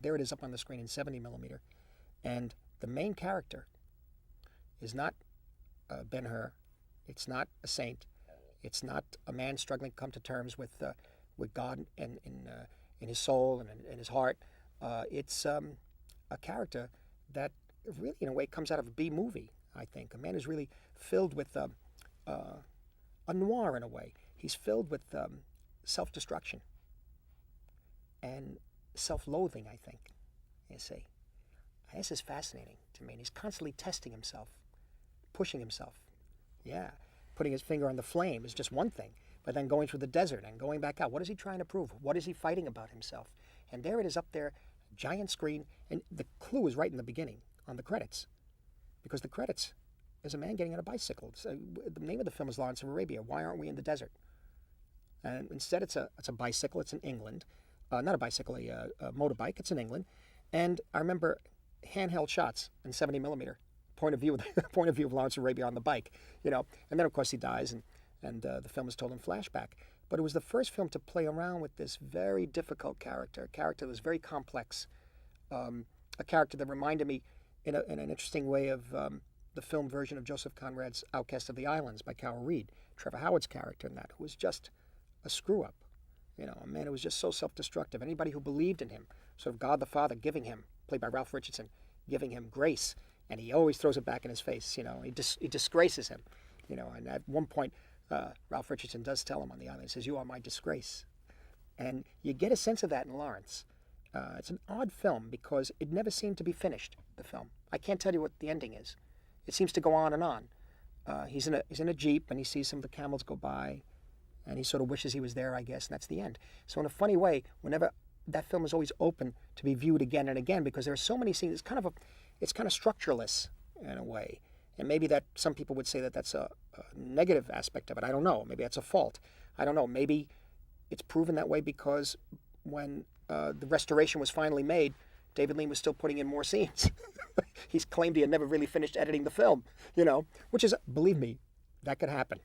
There it is up on the screen in 70 millimeter. And the main character is not Ben-Hur. It's not a saint. It's not a man struggling to come to terms with God and in his soul and in his heart. It's a character that really, in a way, comes out of a B movie, I think. A man who's really filled with a noir, in a way. He's filled with self-destruction and self-loathing, I think, you see. This is fascinating to me. And he's constantly testing himself, pushing himself. Yeah, putting his finger on the flame is just one thing, but then going through the desert and going back out. What is he trying to prove? What is he fighting about himself? And there it is up there, giant screen, and the clue is right in the beginning on the credits, because the credits is a man getting on a bicycle. So the name of the film is Lawrence of Arabia. Why aren't we in the desert? And instead, it's a bicycle. It's in England, not a bicycle, a motorbike. It's in England, and I remember handheld shots in 70 millimeter, point of view of Lawrence of Arabia on the bike, you know. And then of course he dies, and the film is told in flashback. But it was the first film to play around with this very difficult character, a character that was very complex, a character that reminded me in an interesting way of the film version of Joseph Conrad's Outcast of the Islands by Carol Reed, Trevor Howard's character in that, who was just a screw-up, you know, a man who was just so self-destructive. Anybody who believed in him, sort of God the Father giving him, played by Ralph Richardson, giving him grace, and he always throws it back in his face, you know. He disgraces him, you know, and at one point, Ralph Richardson does tell him on the island, he says, "You are my disgrace." And you get a sense of that in Lawrence. It's an odd film because it never seemed to be finished, the film. I can't tell you what the ending is. It seems to go on and on. He's in a Jeep, and he sees some of the camels go by, and he sort of wishes he was there, I guess, and that's the end. So in a funny way, whenever that film is always open to be viewed again and again, because there are so many scenes, it's kind of structureless in a way. And maybe that some people would say that that's a negative aspect of it. I don't know. Maybe that's a fault. I don't know. Maybe it's proven that way because when the restoration was finally made, David Lean was still putting in more scenes. He's claimed he had never really finished editing the film, you know, which is, believe me, that could happen.